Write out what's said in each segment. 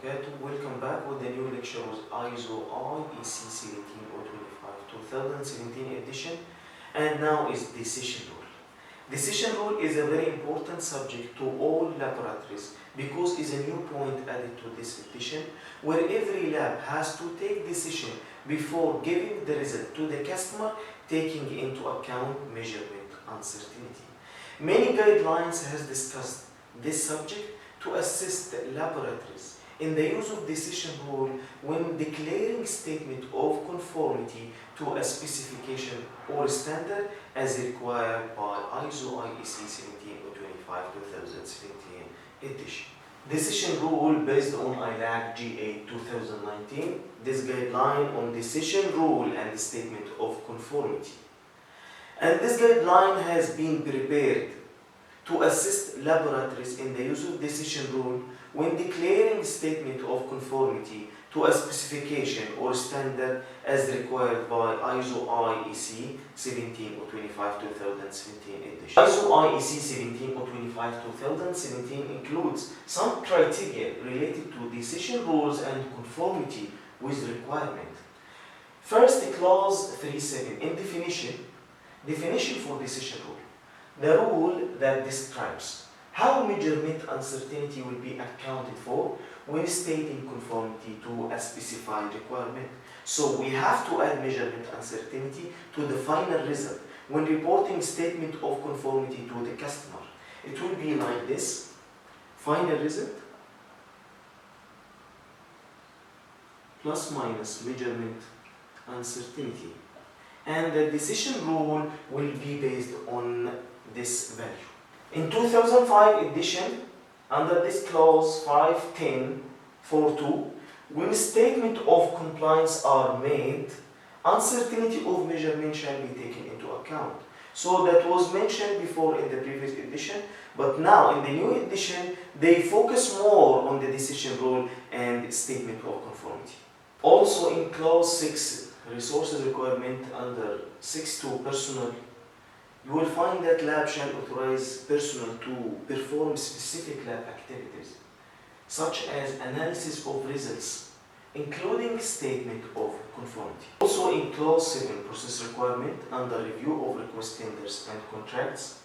wabarakatuh. Welcome back with the new lecture with ISO IEC 17025 2017 edition, and now is decision rule. Decision rule is a very important subject to all laboratories because it's a new point added to this edition where every lab has to take decision before giving the result to the customer, taking into account measurement uncertainty. Many guidelines has discussed this subject to assist laboratories in the use of decision rule when declaring statement of conformity to a specification or standard as required by ISO IEC 17025 2017 edition. Decision rule based on ILAC G8 2019, this guideline on decision rule and statement of conformity. And this guideline has been prepared to assist laboratories in the use of decision rule when declaring statement of conformity to a specification or standard as required by ISO IEC 17025 2017 edition. ISO IEC 17025 2017 includes some criteria related to decision rules and conformity with requirement. First, clause 37 in definition for decision rule. The rule that describes how measurement uncertainty will be accounted for when stating conformity to a specified requirement. So we have to add measurement uncertainty to the final result when reporting statement of conformity to the customer. It will be like this: final result plus minus measurement uncertainty. And the decision rule will be based on this value. In 2005 edition, under this clause 510.4.2, when statement of compliance are made, uncertainty of measurement shall be taken into account. So that was mentioned before in the previous edition, but now in the new edition, they focus more on the decision rule and statement of conformity. Also in clause 6, resources requirement under 6.2 personnel, you will find that lab shall authorize personnel to perform specific lab activities, such as analysis of results, including statement of conformity. Also in clause 7, process requirement under review of request tenders and contracts,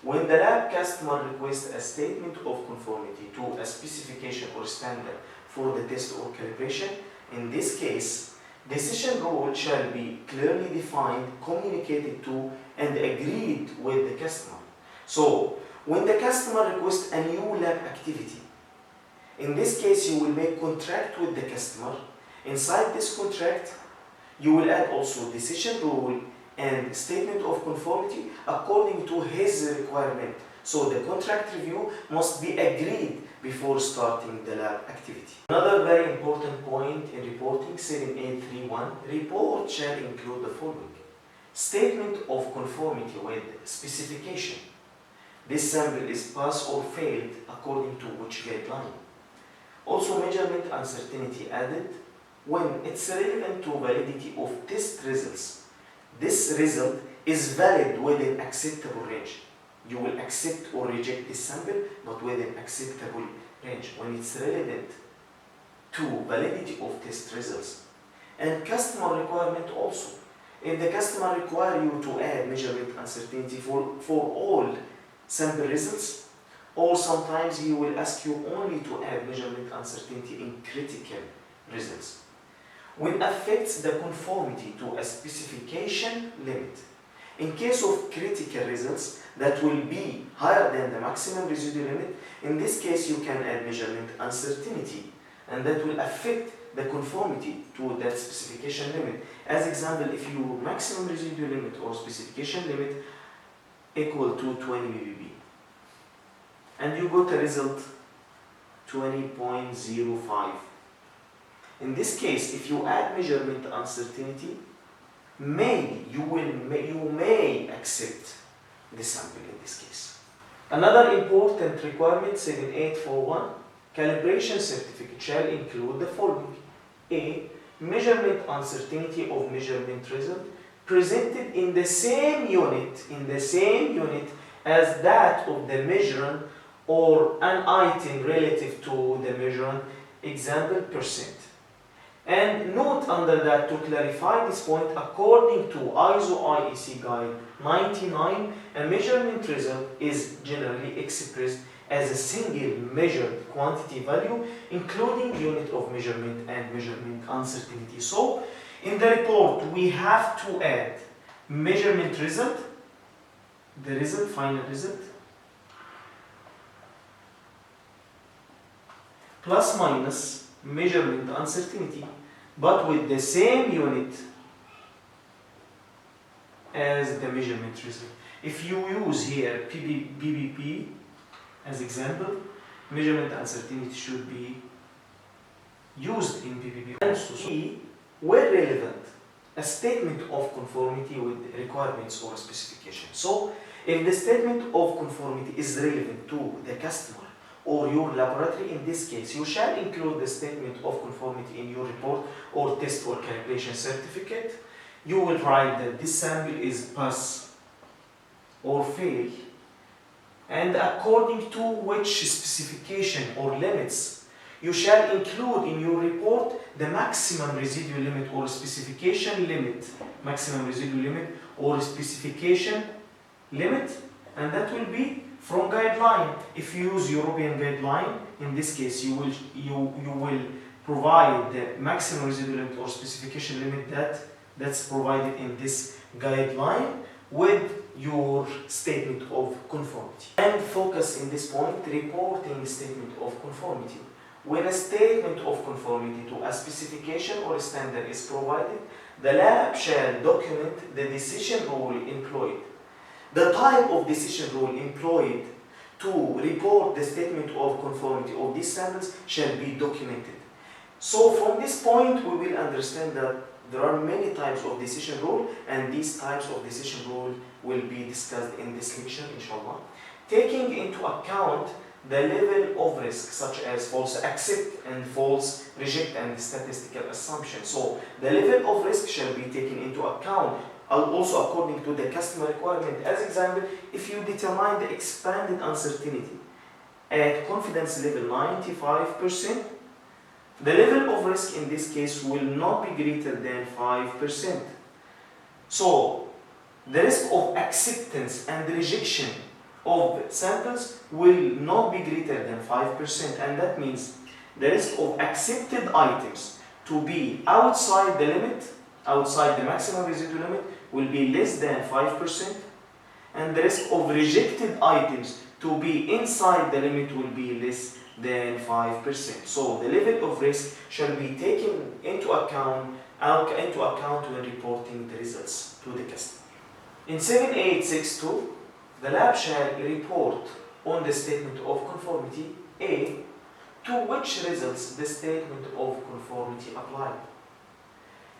when the lab customer requests a statement of conformity to a specification or standard for the test or calibration, in this case, decision rule shall be clearly defined, communicated to, and agreed with the customer. So, when the customer requests a new lab activity, in this case you will make contract with the customer. Inside this contract, you will add also decision rule and statement of conformity according to his requirement. So the contract review must be agreed before starting the lab activity. Another very important point in reporting 7831, report shall include the following: statement of conformity with specification. This sample is passed or failed according to which guideline. Also measurement uncertainty added when it's relevant to validity of test results. This result is valid within acceptable range. You will accept or reject this sample, but within acceptable range when it's relevant to validity of test results. And customer requirement also. If the customer requires you to add measurement uncertainty for all sample results, or sometimes he will ask you only to add measurement uncertainty in critical results, when affects the conformity to a specification limit. In case of critical results that will be higher than the maximum residual limit, in this case you can add measurement uncertainty, and that will affect the conformity to that specification limit. As example, if your maximum residual limit or specification limit equal to 20 ppb, and you got a result 20.05. In this case, if you add measurement uncertainty, maybe you may accept the sample in this case. Another important requirement 7841, calibration certificate shall include the following: A, measurement uncertainty of measurement result presented in the same unit as that of the measurement or an item relative to the measurement example percent. And note under that, to clarify this point, according to ISO IEC guide 99, a measurement result is generally expressed as a single measured quantity value, including unit of measurement and measurement uncertainty. So, in the report, we have to add measurement result, the result, final result, plus minus measurement uncertainty, but with the same unit as the measurement result. If you use here BBP as example, measurement uncertainty should be used in BBP. And so, where relevant, a statement of conformity with requirements or specification. So, if the statement of conformity is relevant to the customer or your laboratory, in this case, you shall include the statement of conformity in your report or test or calibration certificate. You will write that this sample is pass or fail, and according to which specification or limits you shall include in your report the maximum residual limit or specification limit, maximum residual limit or specification limit, and that will be from guideline. If you use European guideline, in this case you will provide the maximum residual limit or specification limit that's provided in this guideline with your statement of conformity. And focus in this point, reporting statement of conformity. When a statement of conformity to a specification or standard is provided, the lab shall document the decision rule employed. The type of decision rule employed to report the statement of conformity of these samples shall be documented. So from this point we will understand that there are many types of decision rule, and these types of decision rule will be discussed in this lecture, inshallah. Taking into account the level of risk, such as false accept and false reject and statistical assumption. So the level of risk shall be taken into account, also according to the customer requirement. As example, if you determine the expanded uncertainty at confidence level 95%, the level of risk in this case will not be greater than 5%. So the risk of acceptance and rejection of samples will not be greater than 5%, and that means the risk of accepted items to be outside the limit, outside the maximum residual limit, will be less than 5%, and the risk of rejected items to be inside the limit will be less than 5%. So the level of risk shall be taken into account when reporting the results to the customer. In 7862, the lab shall report on the statement of conformity A, to which results the statement of conformity applied.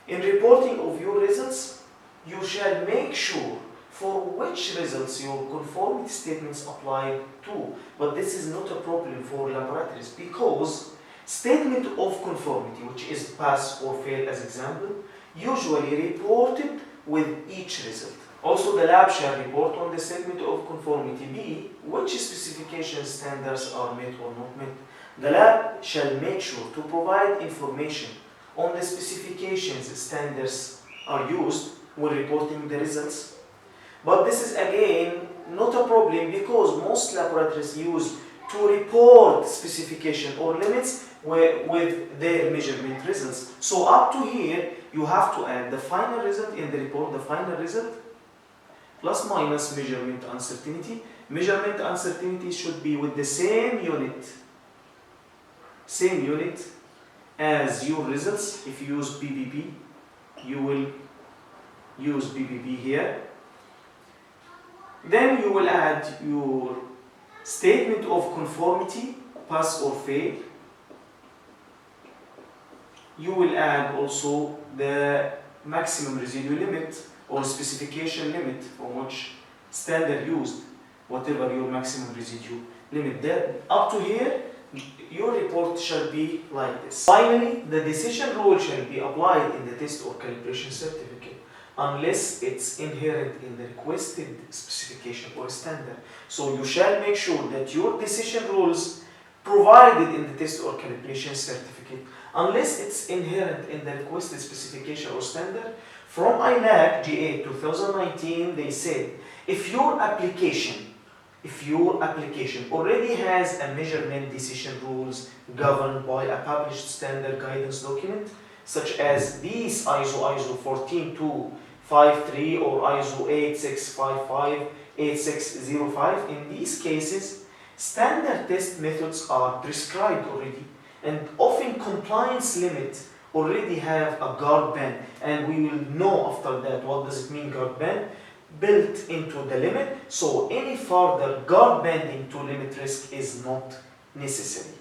In reporting of your results, you shall make sure for which results your conformity statements apply to. But this is not a problem for laboratories, because statement of conformity, which is pass or fail as example, usually reported with each result. Also, the lab shall report on the statement of conformity B, which specification standards are met or not met. The lab shall make sure to provide information on the specifications standards are used when reporting the results. But this is again not a problem, because most laboratories use to report specification or limits with their measurement results. So up to here, you have to add the final result in the report, the final result, plus minus measurement uncertainty. Measurement uncertainty should be with the same unit as your results. If you use BBB, you will use BBB here. Then you will add your statement of conformity, pass or fail. You will add also the maximum residual limit or specification limit from which standard used, whatever your maximum residual limit. Then up to here, your report shall be like this. Finally, the decision rule shall be applied in the test or calibration certificate unless it's inherent in the requested specification or standard. So you shall make sure that your decision rules provided in the test or calibration certificate unless it's inherent in the requested specification or standard. From ILAC G8 2019, they said if your application already has a measurement decision rules governed by a published standard guidance document, such as these ISO 14253 or ISO 8655, 8605, in these cases, standard test methods are prescribed already, and often compliance limits already have a guard band, and we will know after that what does it mean guard band, built into the limit, so any further guard banding to limit risk is not necessary.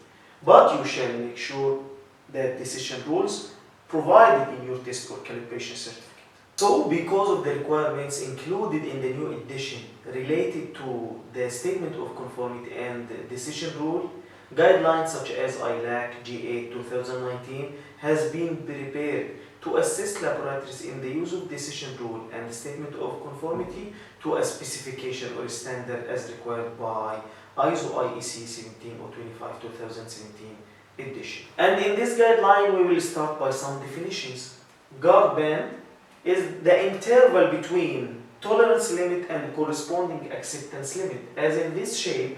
But you shall make sure that decision rules provided in your test or calibration certificate. So, because of the requirements included in the new edition related to the statement of conformity and the decision rule, guidelines such as ILAC G8 2019 has been prepared to assist laboratories in the use of decision rule and the statement of conformity to a specification or standard as required by ISO IEC 17025 2017 edition. And in this guideline we will start by some definitions. Guard band is the interval between tolerance limit and corresponding acceptance limit. As in this shape,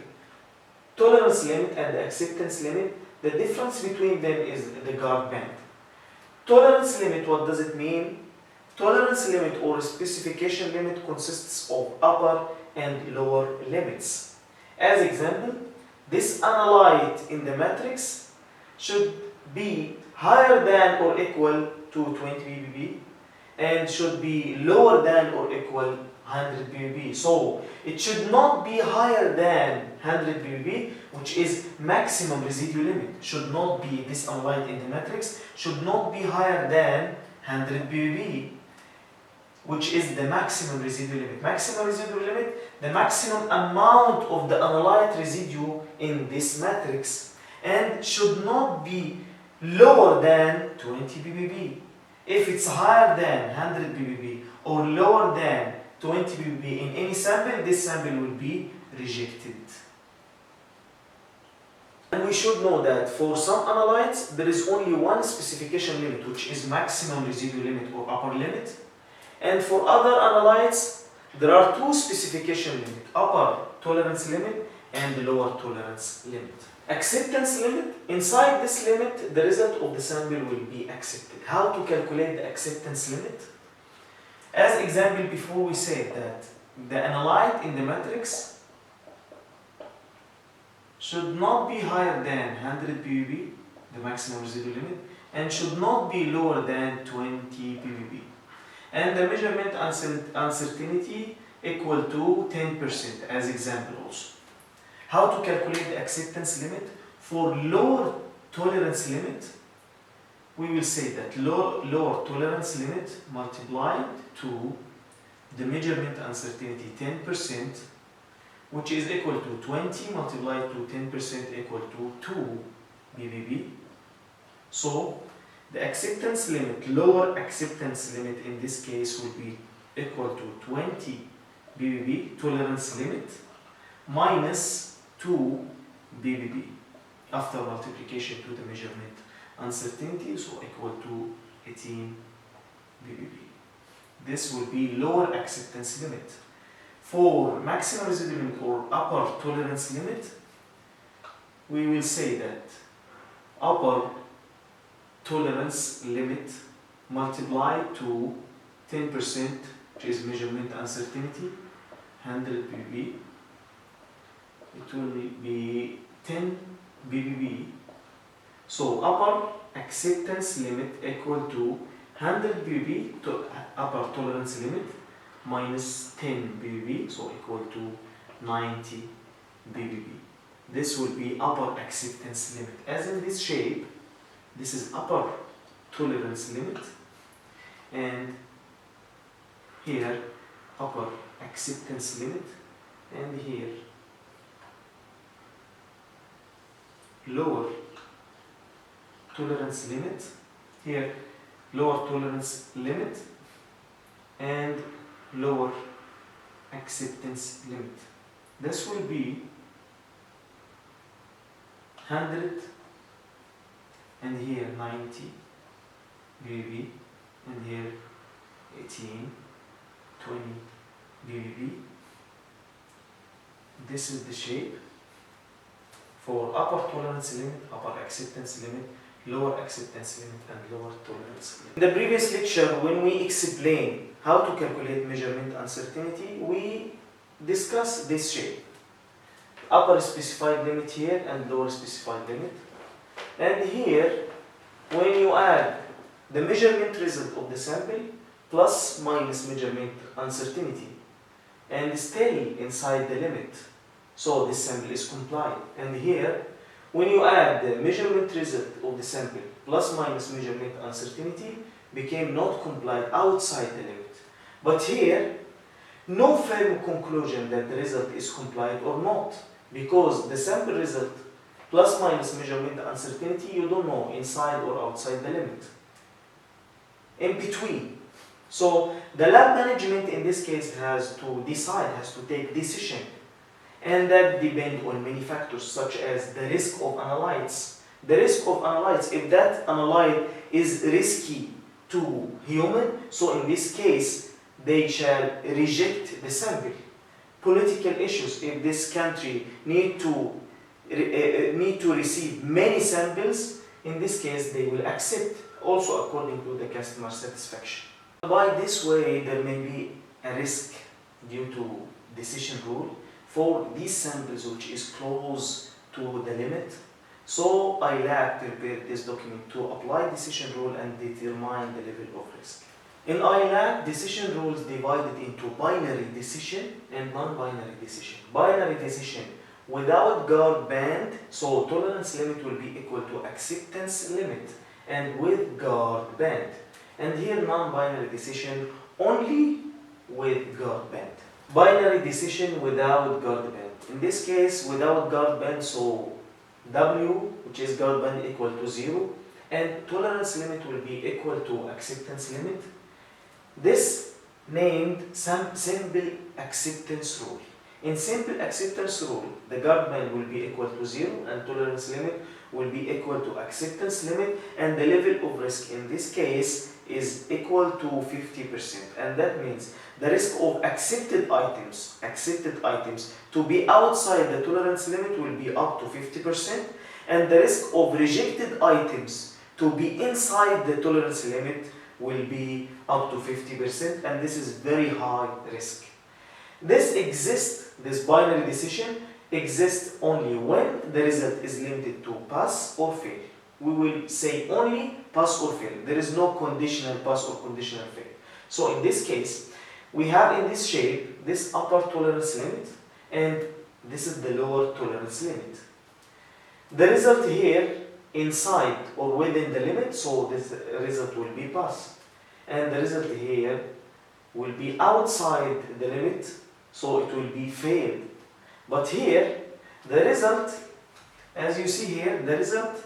tolerance limit and acceptance limit, the difference between them is the guard band. Tolerance limit, what does it mean? Tolerance limit or specification limit consists of upper and lower limits. As example, this analyte in the matrix should be higher than or equal to 20 ppb and should be lower than or equal 100 ppb. So it should not be higher than 100 ppb, which is maximum residual limit. Should not be, this analyte in the matrix should not be higher than 100 ppb, which is the maximum residual limit. Maximum residual limit, the maximum amount of the analyte residue in this matrix, and should not be lower than 20 ppb. If it's higher than 100 ppb or lower than 20 ppb in any sample, this sample will be rejected. And we should know that for some analytes, there is only one specification limit, which is maximum residual limit or upper limit. And for other analytes, there are two specification limits, upper tolerance limit and lower tolerance limit. Acceptance limit, inside this limit, the result of the sample will be accepted. How to calculate the acceptance limit? As example before, we said that the analyte in the matrix should not be higher than 100 ppb, the maximum residual limit, and should not be lower than 20 ppb. And the measurement uncertainty equal to 10% as example also. How to calculate the acceptance limit? For lower tolerance limit, we will say that lower tolerance limit multiplied to the measurement uncertainty 10%, which is equal to 20 multiplied to 10% equal to 2 ppb. So the acceptance limit, lower acceptance limit in this case will be equal to 20 ppb tolerance limit minus 2 ppb after multiplication to the measurement uncertainty, so equal to 18 ppb. This will be lower acceptance limit. For maximum residual limit or upper tolerance limit, we will say that upper tolerance limit multiplied to 10%, which is measurement uncertainty, 100 ppb, it will be 10 ppb. So upper acceptance limit equal to 100 ppb to upper tolerance limit minus 10 ppb, so equal to 90 ppb. This will be upper acceptance limit. As in this shape, this is upper tolerance limit, and here upper acceptance limit, and here lower tolerance limit, here lower tolerance limit and lower acceptance limit. This will be 100, and here 90 BBB, and here 18, 20 BBB. This is the shape for upper tolerance limit, upper acceptance limit, lower acceptance limit, and lower tolerance limit. In the previous lecture, when we explain how to calculate measurement uncertainty, we discussed this shape. Upper specified limit here and lower specified limit. And here, when you add the measurement result of the sample plus minus measurement uncertainty, and still inside the limit, so this sample is compliant. And here, when you add the measurement result of the sample plus minus measurement uncertainty, became not compliant outside the limit. But here, no firm conclusion that the result is compliant or not, because the sample result plus minus measurement uncertainty, you don't know inside or outside the limit. In between. So the lab management in this case has to decide, has to take decision, and that depends on many factors such as the risk of analytes. The risk of analytes, if that analyte is risky to human, so in this case they shall reject the sample. Political issues, if this country need to receive many samples, in this case they will accept, also according to the customer satisfaction. By this way, there may be a risk due to decision rule for these samples which is close to the limit. So ILAC prepared this document to apply decision rule and determine the level of risk. In ILAC, decision rules divided into binary decision and non-binary decision. Binary decision without guard band, so tolerance limit will be equal to acceptance limit, and with guard band. And here non-binary decision only with guard band. Binary decision without guard band. In this case, without guard band, so W, which is guard band, equal to 0, and tolerance limit will be equal to acceptance limit. This named simple acceptance rule. In simple acceptance rule, the guard band will be equal to 0 and tolerance limit will be equal to acceptance limit, and the level of risk in this case is equal to 50%, and that means the risk of accepted items to be outside the tolerance limit will be up to 50%, and the risk of rejected items to be inside the tolerance limit will be up to 50%, and this is very high risk. This binary decision exists only when the result is limited to pass or fail. We will say only pass or fail. There is no conditional pass or conditional fail. So in this case, we have in this shape this upper tolerance limit, and this is the lower tolerance limit. The result here inside or within the limit, so this result will be pass. And the result here will be outside the limit, so it will be failed. But here, the result, as you see here, the result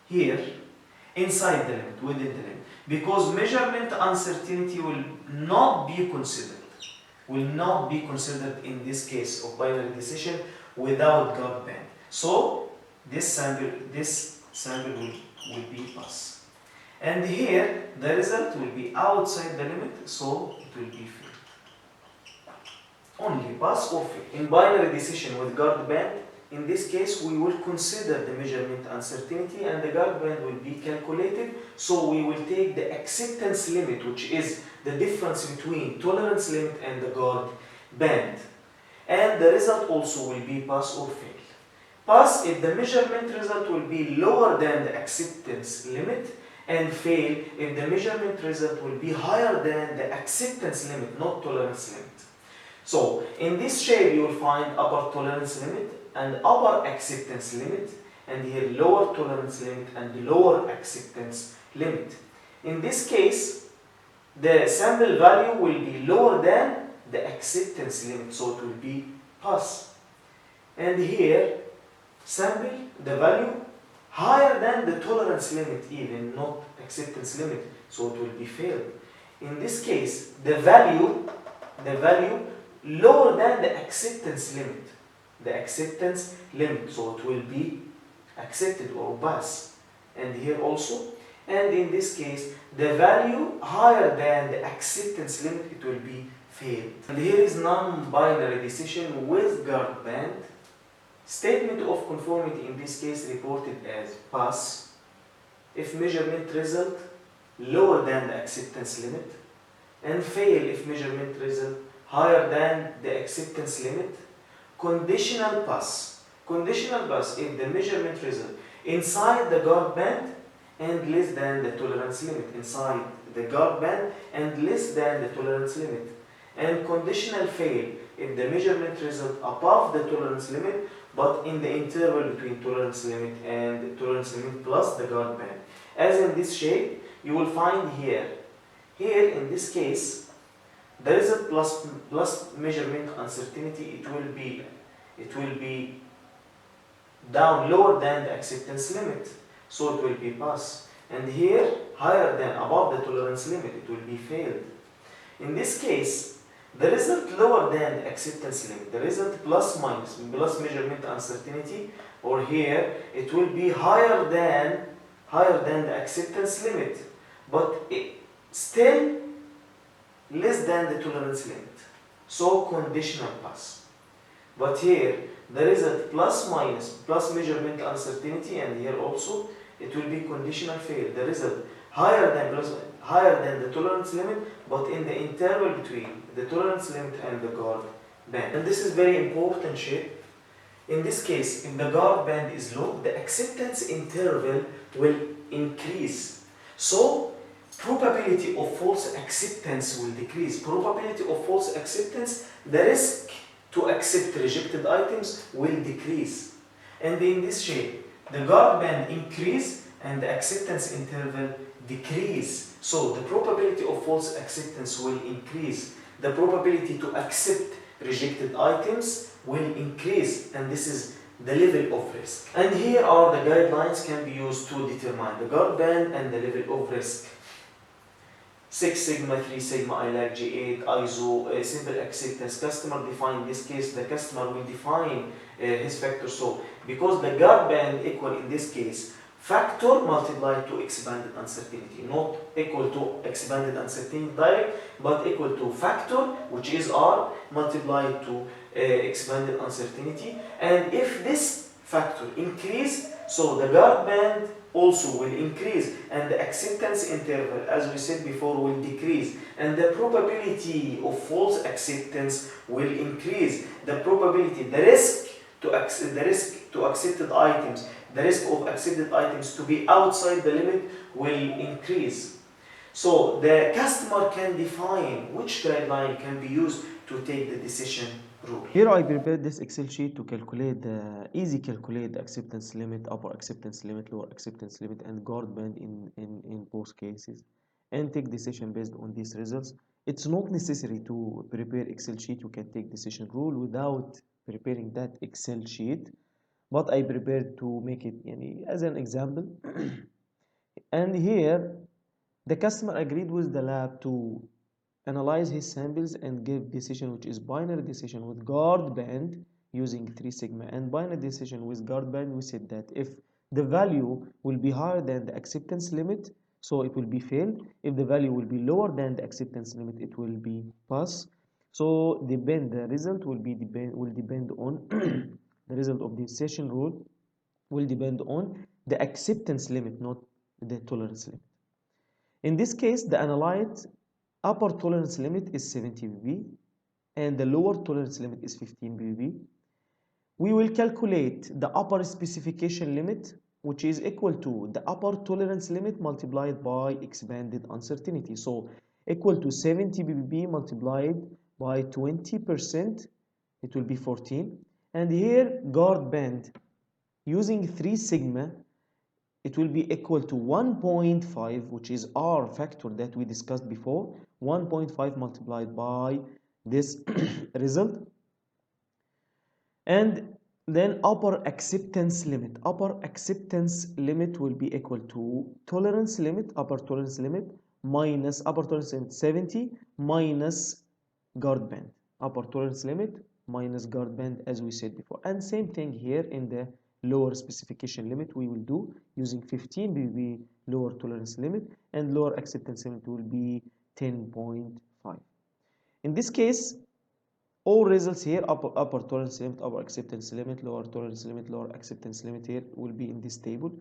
here, inside the limit, within the limit. Because measurement uncertainty will not be considered in this case of binary decision without guard band. So, this sample will be pass. And here, the result will be outside the limit, so it will be failed. Only pass or fail. In binary decision with guard band, in this case, we will consider the measurement uncertainty and the guard band will be calculated. So we will take the acceptance limit, which is the difference between tolerance limit and the guard band. And the result also will be pass or fail. Pass if the measurement result will be lower than the acceptance limit, and fail if the measurement result will be higher than the acceptance limit, not tolerance limit. So in this shape, you will find upper tolerance limit and upper acceptance limit, and here lower tolerance limit and lower acceptance limit. In this case, the sample value will be lower than the acceptance limit, so it will be pass. And here, sample, the value higher than the tolerance limit, even not acceptance limit, so it will be failed. In this case, the value lower than the acceptance limit, so it will be accepted or pass, and here also. And in this case, the value higher than the acceptance limit, it will be failed. And here is non-binary decision with guard band. Statement of conformity in this case reported as pass if measurement result lower than the acceptance limit, and fail if measurement result higher than the acceptance limit. Conditional pass. Conditional pass if the measurement result inside the guard band and less than the tolerance limit. Inside the guard band and less than the tolerance limit. And conditional fail if the measurement result above the tolerance limit but in the interval between tolerance limit and tolerance limit plus the guard band. As in this shape, you will find here. Here in this case, there is a plus measurement uncertainty. It will be down lower than the acceptance limit, so it will be pass. And here higher than above the tolerance limit, it will be failed. In this case, the result lower than the acceptance limit, the result plus measurement uncertainty, or here it will be higher than the acceptance limit, but still less than the tolerance limit. So conditional pass. But here the result plus measurement uncertainty, and here also it will be conditional fail. The result higher than the tolerance limit, but in the interval between the tolerance limit and the guard band. And this is very important shape. In this case, if the guard band is low, the acceptance interval will increase. So probability of false acceptance will decrease. Probability of false acceptance, the risk to accept rejected items will decrease. And in this shape, the guard band increase and the acceptance interval decrease. So the probability of false acceptance will increase. The probability to accept rejected items will increase, and this is the level of risk. And here are the guidelines can be used to determine the guard band and the level of risk. 6 sigma, 3 sigma, ILAC G8, ISO, simple acceptance. Customer define, in this case the customer will define his factor. So because the guard band equal in this case factor multiplied to expanded uncertainty, not equal to expanded uncertainty direct, but equal to factor, which is R, multiplied to expanded uncertainty. And if this factor increase, so the guard band also will increase, and the acceptance interval, as we said before, will decrease, and the probability of false acceptance will increase. The probability, the risk to accepted items, the risk of accepted items to be outside the limit will increase. So the customer can define which guideline can be used to take the decision rule. Here I prepared this Excel sheet to calculate calculate the acceptance limit, upper acceptance limit, lower acceptance limit, and guard band in both cases, and take decision based on these results. It's not necessary to prepare Excel sheet. You can take decision rule without preparing that Excel sheet, but I prepared to make it as an example. And here the customer agreed with the lab to analyze his samples and give decision which is binary decision with guard band using 3 sigma, and binary decision with guard band, we said that if the value will be higher than the acceptance limit, so it will be failed. If the value will be lower than the acceptance limit, it will be pass. So the result will depend on the result of the decision rule will depend on the acceptance limit, not the tolerance limit. In this case, the analyte upper tolerance limit is 70 pp and the lower tolerance limit is 15 pp. We will calculate the upper specification limit, which is equal to the upper tolerance limit multiplied by expanded uncertainty. So equal to 70 pp multiplied by 20%, it will be 14. And here guard band using 3 sigma, it will be equal to 1.5, which is R factor that we discussed before, 1.5 multiplied by this result. And then upper acceptance limit will be equal to tolerance limit, upper tolerance limit minus upper tolerance limit 70 minus guard band, upper tolerance limit minus guard band, as we said before. And same thing here in the lower specification limit we will do using 15 ppb lower tolerance limit, and lower acceptance limit will be 10.5. In this case, all results here, upper tolerance limit, upper acceptance limit, lower tolerance limit, lower acceptance limit here will be in this table,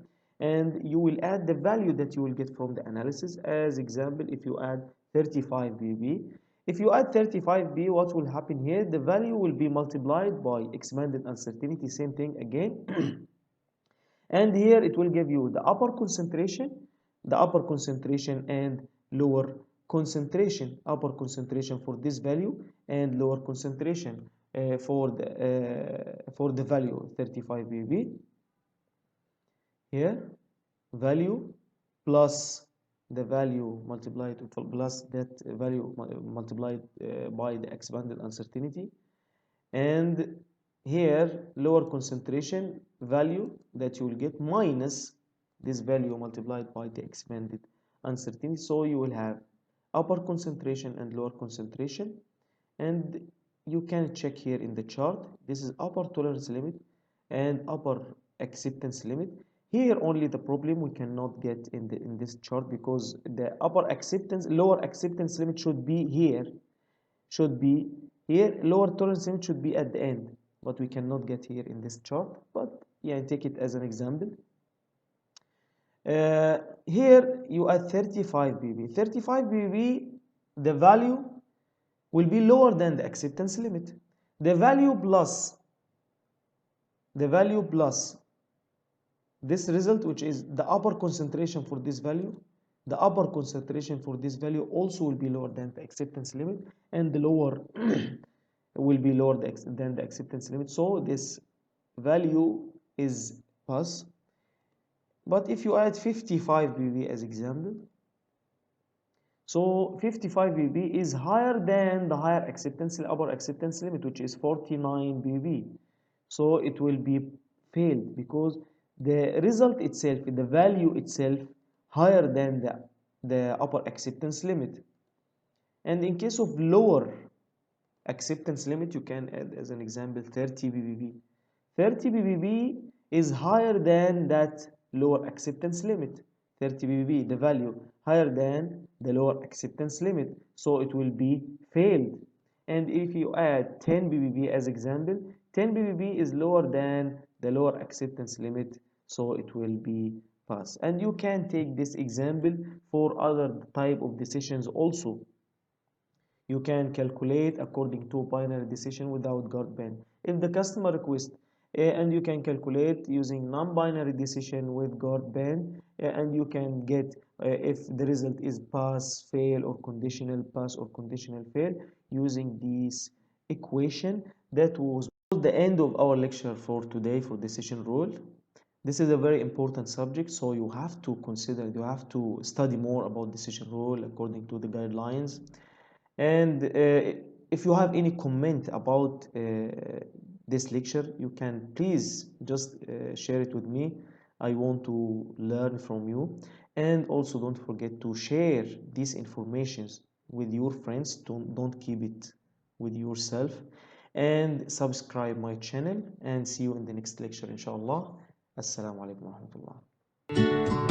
and you will add the value that you will get from the analysis. As example, if you add 35 bb, if you add 35b, what will happen here? The value will be multiplied by expanded uncertainty, same thing again. And here it will give you the upper concentration and lower concentration, upper concentration for this value and lower concentration for the value 35 bb. Here value plus the value multiplied plus that value multiplied by the expanded uncertainty, and here lower concentration value that you will get minus this value multiplied by the expanded uncertainty. So you will have upper concentration and lower concentration, and you can check here in the chart. This is upper tolerance limit and upper acceptance limit. Here only the problem we cannot get in this chart, because the lower acceptance limit should be here, lower tolerance limit should be at the end, but we cannot get here in this chart. But yeah, take it as an example. Here you add 35 bb. 35 bb, the value will be lower than the acceptance limit. The value plus this result, which is the upper concentration for this value, the upper concentration for this value also will be lower than the acceptance limit, and the lower will be lower than the acceptance limit. So this value is pass. But if you add 55 bb as example, so 55 bb is higher than the upper acceptance limit, which is 49 bb. So it will be failed, because the result itself, the value itself, higher than the upper acceptance limit. And in case of lower acceptance limit, you can add as an example 30 bb. 30 bb is higher than that lower acceptance limit. 30 bb, the value higher than the lower acceptance limit, so it will be failed. And if you add 10 bb as example, 10 bb is lower than the lower acceptance limit, so it will be pass. And you can take this example for other type of decisions also. You can calculate according to binary decision without guard band if the customer requests, and you can calculate using non-binary decision with guard band, and you can get if the result is pass, fail, or conditional pass or conditional fail using this equation. That was the end of our lecture for today for decision rule. This is a very important subject, so you have to consider, you have to study more about decision rule according to the guidelines. And if you have any comment about this lecture, you can please just share it with me. I want to learn from you. And also don't forget to share these informations with your friends. Don't keep it with yourself. And subscribe my channel, and see you in the next lecture inshallah. Assalamu alaikum wa rahmatullah.